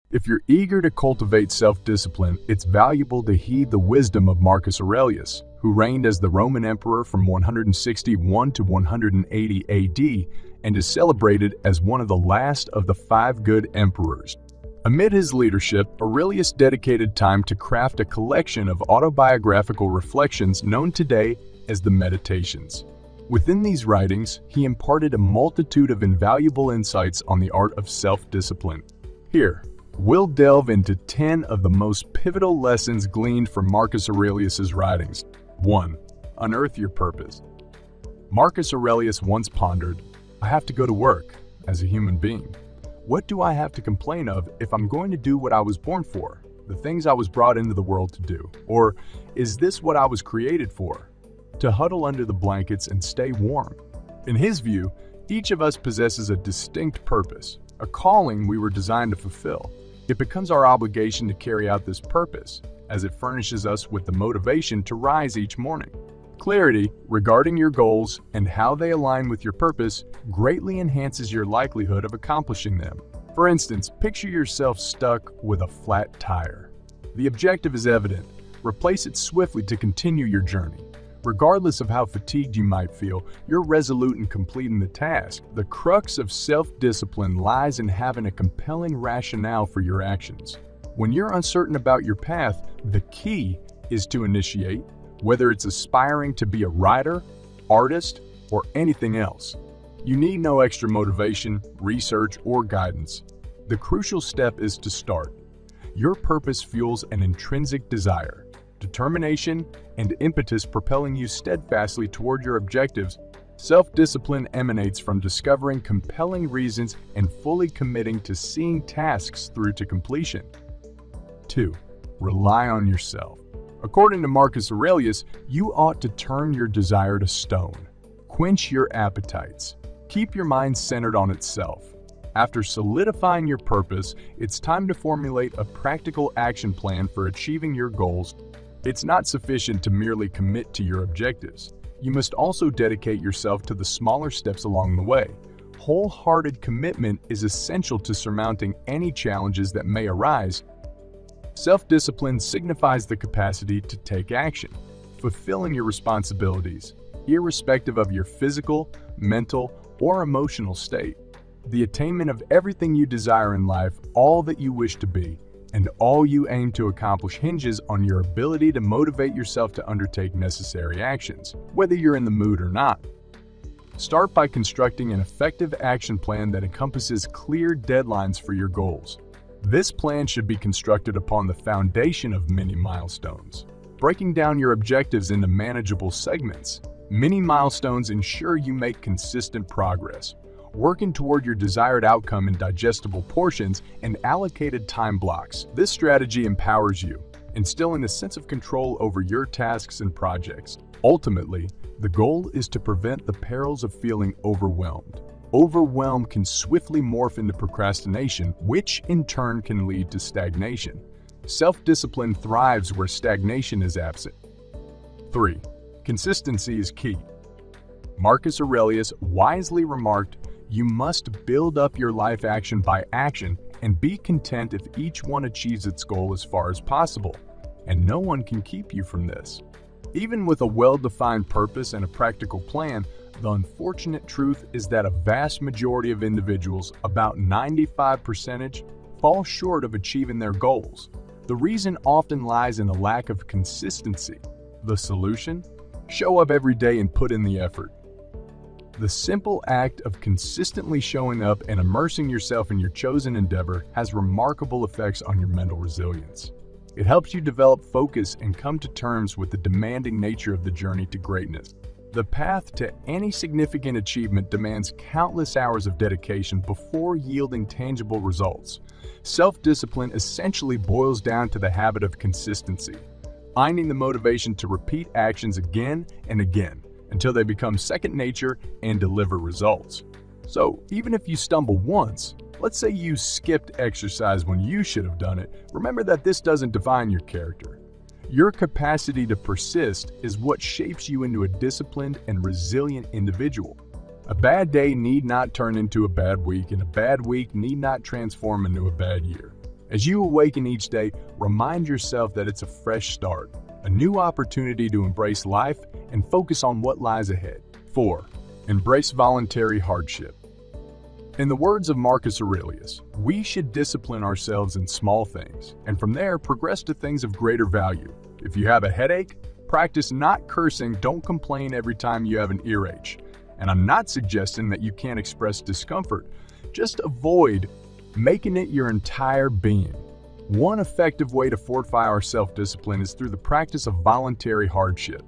If you're eager to cultivate self-discipline, it's valuable to heed the wisdom of Marcus Aurelius, who reigned as the Roman emperor from 161 to 180 AD and is celebrated as one of the last of the five good emperors. Amid his leadership, Aurelius dedicated time to craft a collection of autobiographical reflections known today as the Meditations. Within these writings, he imparted a multitude of invaluable insights on the art of self-discipline. Here, we'll delve into 10 of the most pivotal lessons gleaned from Marcus Aurelius's writings. 1. Unearth your purpose. Marcus Aurelius once pondered, "I have to go to work as a human being. What do I have to complain of if I'm going to do what I was born for, the things I was brought into the world to do? Or is this what I was created for? To huddle under the blankets and stay warm?" In his view, each of us possesses a distinct purpose, a calling we were designed to fulfill. It becomes our obligation to carry out this purpose, as it furnishes us with the motivation to rise each morning. Clarity regarding your goals and how they align with your purpose greatly enhances your likelihood of accomplishing them. For instance, picture yourself stuck with a flat tire. The objective is evident. Replace it swiftly to continue your journey. Regardless of how fatigued you might feel, you're resolute in completing the task. The crux of self-discipline lies in having a compelling rationale for your actions. When you're uncertain about your path, the key is to initiate, whether it's aspiring to be a writer, artist, or anything else. You need no extra motivation, research, or guidance. The crucial step is to start. Your purpose fuels an intrinsic desire, determination, and impetus propelling you steadfastly toward your objectives. Self-discipline emanates from discovering compelling reasons and fully committing to seeing tasks through to completion. 2. Rely on yourself. According to Marcus Aurelius, you ought to turn your desire to stone. Quench your appetites. Keep your mind centered on itself. After solidifying your purpose, it's time to formulate a practical action plan for achieving your goals. It's not sufficient to merely commit to your objectives. You must also dedicate yourself to the smaller steps along the way. Wholehearted commitment is essential to surmounting any challenges that may arise. Self-discipline signifies the capacity to take action, fulfilling your responsibilities, irrespective of your physical, mental, or emotional state. The attainment of everything you desire in life, all that you wish to be, and all you aim to accomplish hinges on your ability to motivate yourself to undertake necessary actions, whether you're in the mood or not. Start by constructing an effective action plan that encompasses clear deadlines for your goals. This plan should be constructed upon the foundation of mini milestones, breaking down your objectives into manageable segments. Mini milestones ensure you make consistent progress, working toward your desired outcome in digestible portions and allocated time blocks. This strategy empowers you, instilling a sense of control over your tasks and projects. Ultimately, the goal is to prevent the perils of feeling overwhelmed. Overwhelm can swiftly morph into procrastination, which in turn can lead to stagnation. Self-discipline thrives where stagnation is absent. 3. Consistency is key. Marcus Aurelius wisely remarked, "You must build up your life action by action and be content if each one achieves its goal as far as possible, and no one can keep you from this." Even with a well-defined purpose and a practical plan, the unfortunate truth is that a vast majority of individuals, about 95%, fall short of achieving their goals. The reason often lies in a lack of consistency. The solution? Show up every day and put in the effort. The simple act of consistently showing up and immersing yourself in your chosen endeavor has remarkable effects on your mental resilience. It helps you develop focus and come to terms with the demanding nature of the journey to greatness. The path to any significant achievement demands countless hours of dedication before yielding tangible results. Self-discipline essentially boils down to the habit of consistency, finding the motivation to repeat actions again and again until they become second nature and deliver results. So, even if you stumble once, let's say you skipped exercise when you should have done it, remember that this doesn't define your character. Your capacity to persist is what shapes you into a disciplined and resilient individual. A bad day need not turn into a bad week, and a bad week need not transform into a bad year. As you awaken each day, remind yourself that it's a fresh start, a new opportunity to embrace life and focus on what lies ahead. 4. Embrace voluntary hardship. In the words of Marcus Aurelius, we should discipline ourselves in small things, and from there progress to things of greater value. If you have a headache, practice not cursing, don't complain every time you have an earache. And I'm not suggesting that you can't express discomfort, just avoid making it your entire being. One effective way to fortify our self-discipline is through the practice of voluntary hardship.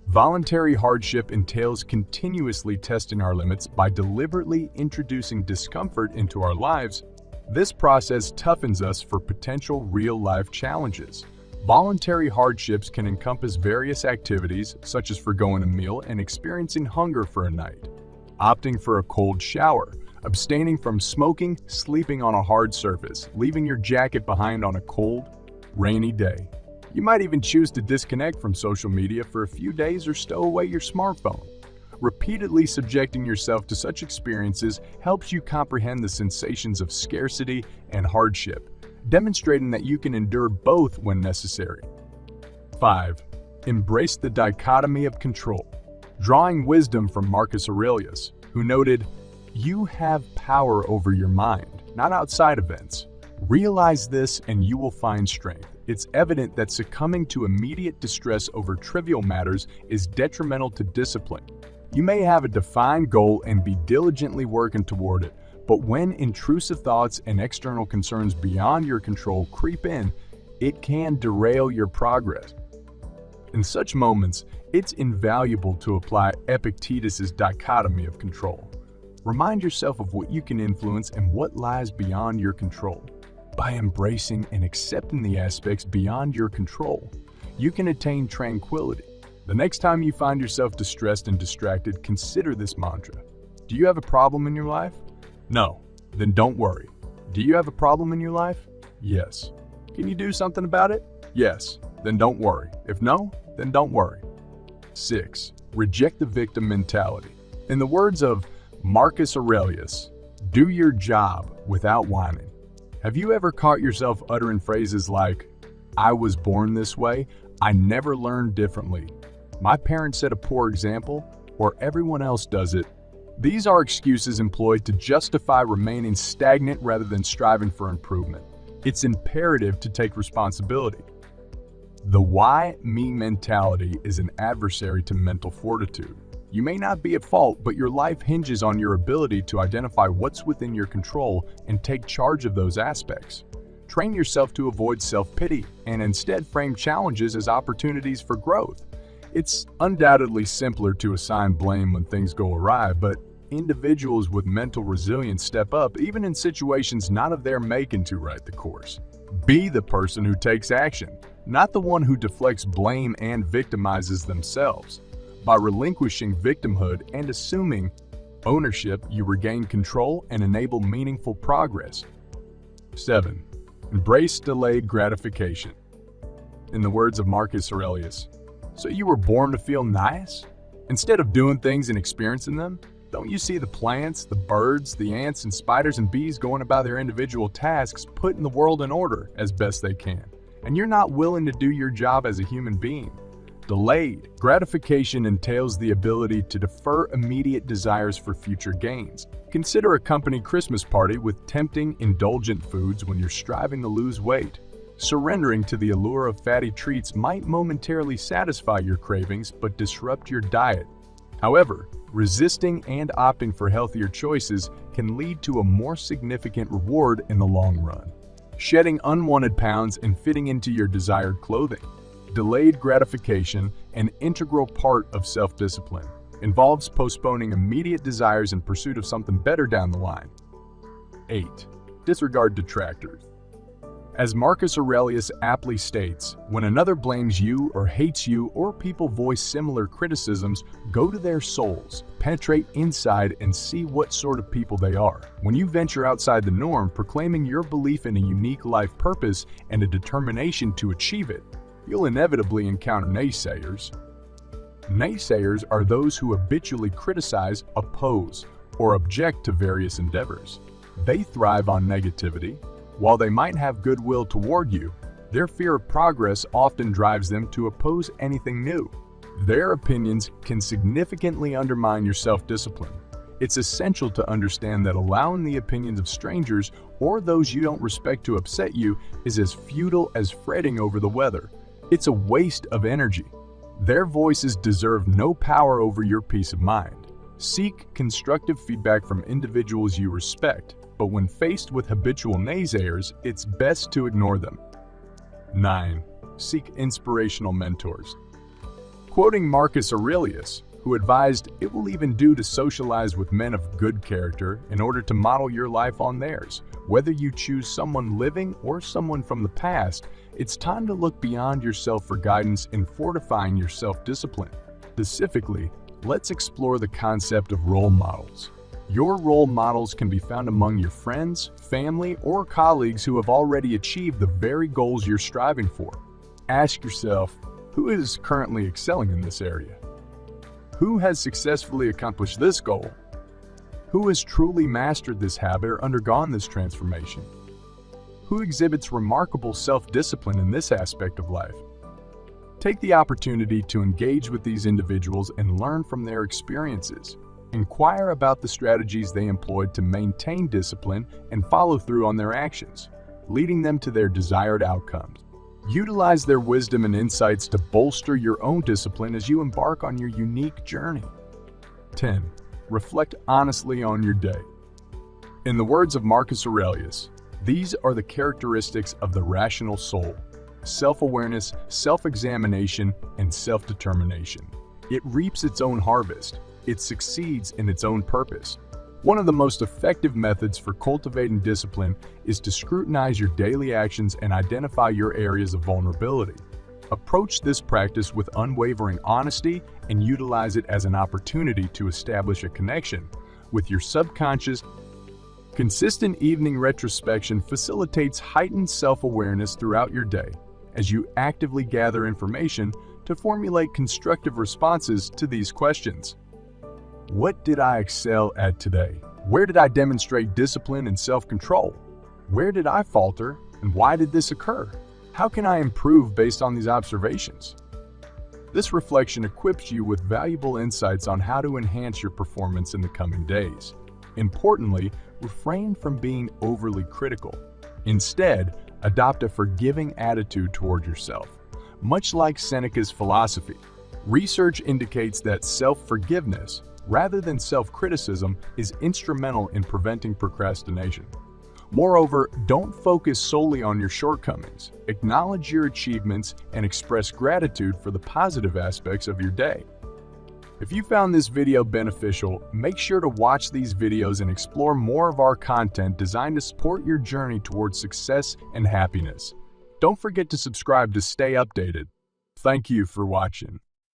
Voluntary hardship entails continuously testing our limits by deliberately introducing discomfort into our lives. This process toughens us for potential real-life challenges. Voluntary hardships can encompass various activities, such as forgoing a meal and experiencing hunger for a night, opting for a cold shower, abstaining from smoking, sleeping on a hard surface, leaving your jacket behind on a cold, rainy day. You might even choose to disconnect from social media for a few days or stow away your smartphone. Repeatedly subjecting yourself to such experiences helps you comprehend the sensations of scarcity and hardship, demonstrating that you can endure both when necessary. 5. Embrace the dichotomy of control. Drawing wisdom from Marcus Aurelius, who noted, "You have power over your mind, not outside events. Realize this and you will find strength." It's evident that succumbing to immediate distress over trivial matters is detrimental to discipline. You may have a defined goal and be diligently working toward it, but when intrusive thoughts and external concerns beyond your control creep in, it can derail your progress. In such moments, it's invaluable to apply Epictetus's dichotomy of control. Remind yourself of what you can influence and what lies beyond your control. By embracing and accepting the aspects beyond your control, you can attain tranquility. The next time you find yourself distressed and distracted, consider this mantra. Do you have a problem in your life? No. Then don't worry. Do you have a problem in your life? Yes. Can you do something about it? Yes. Then don't worry. If no, then don't worry. 6. Reject the victim mentality. In the words of Marcus Aurelius, do your job without whining. Have you ever caught yourself uttering phrases like, "I was born this way," "I never learned differently," "My parents set a poor example," or "Everyone else does it"? These are excuses employed to justify remaining stagnant rather than striving for improvement. It's imperative to take responsibility. The why me mentality is an adversary to mental fortitude. You may not be at fault, but your life hinges on your ability to identify what's within your control and take charge of those aspects. Train yourself to avoid self-pity and instead frame challenges as opportunities for growth. It's undoubtedly simpler to assign blame when things go awry, but individuals with mental resilience step up even in situations not of their making to right the course. Be the person who takes action, not the one who deflects blame and victimizes themselves. By relinquishing victimhood and assuming ownership, you regain control and enable meaningful progress. 7. Embrace delayed gratification. In the words of Marcus Aurelius, "So you were born to feel nice? Instead of doing things and experiencing them, don't you see the plants, the birds, the ants and spiders and bees going about their individual tasks, putting the world in order as best they can? And you're not willing to do your job as a human being." Delayed gratification entails the ability to defer immediate desires for future gains. Consider a company Christmas party with tempting, indulgent foods when you're striving to lose weight. Surrendering to the allure of fatty treats might momentarily satisfy your cravings but disrupt your diet. However, resisting and opting for healthier choices can lead to a more significant reward in the long run. Shedding unwanted pounds and fitting into your desired clothing. Delayed gratification, an integral part of self-discipline, involves postponing immediate desires in pursuit of something better down the line. 8. Disregard detractors. As Marcus Aurelius aptly states, when another blames you or hates you or people voice similar criticisms, go to their souls, penetrate inside and see what sort of people they are. When you venture outside the norm, proclaiming your belief in a unique life purpose and a determination to achieve it, you'll inevitably encounter naysayers. Naysayers are those who habitually criticize, oppose, or object to various endeavors. They thrive on negativity, While they might have goodwill toward you, their fear of progress often drives them to oppose anything new. Their opinions can significantly undermine your self-discipline. It's essential to understand that allowing the opinions of strangers or those you don't respect to upset you is as futile as fretting over the weather. It's a waste of energy. Their voices deserve no power over your peace of mind. Seek constructive feedback from individuals you respect, but when faced with habitual naysayers, it's best to ignore them. 9. Seek inspirational mentors. Quoting Marcus Aurelius, who advised, "It will even do to socialize with men of good character in order to model your life on theirs. Whether you choose someone living or someone from the past, it's time to look beyond yourself for guidance in fortifying your self-discipline." Specifically, let's explore the concept of role models. Your role models can be found among your friends, family, or colleagues who have already achieved the very goals you're striving for. Ask yourself, who is currently excelling in this area? Who has successfully accomplished this goal? Who has truly mastered this habit or undergone this transformation? Who exhibits remarkable self-discipline in this aspect of life? Take the opportunity to engage with these individuals and learn from their experiences. Inquire about the strategies they employed to maintain discipline and follow through on their actions, leading them to their desired outcomes. Utilize their wisdom and insights to bolster your own discipline as you embark on your unique journey. 10. Reflect honestly on your day. In the words of Marcus Aurelius, these are the characteristics of the rational soul: self-awareness, self-examination, and self-determination. It reaps its own harvest. It succeeds in its own purpose. One of the most effective methods for cultivating discipline is to scrutinize your daily actions and identify your areas of vulnerability. Approach this practice with unwavering honesty and utilize it as an opportunity to establish a connection with your subconscious. Consistent evening retrospection facilitates heightened self-awareness throughout your day as you actively gather information to formulate constructive responses to these questions. What did I excel at today? Where did I demonstrate discipline and self-control? Where did I falter, and why did this occur? How can I improve based on these observations? This reflection equips you with valuable insights on how to enhance your performance in the coming days. Importantly, refrain from being overly critical. Instead, adopt a forgiving attitude toward yourself. Much like Seneca's philosophy, research indicates that self-forgiveness, rather than self-criticism, is instrumental in preventing procrastination. Moreover, don't focus solely on your shortcomings. Acknowledge your achievements and express gratitude for the positive aspects of your day. If you found this video beneficial, make sure to watch these videos and explore more of our content designed to support your journey towards success and happiness. Don't forget to subscribe to stay updated. Thank you for watching.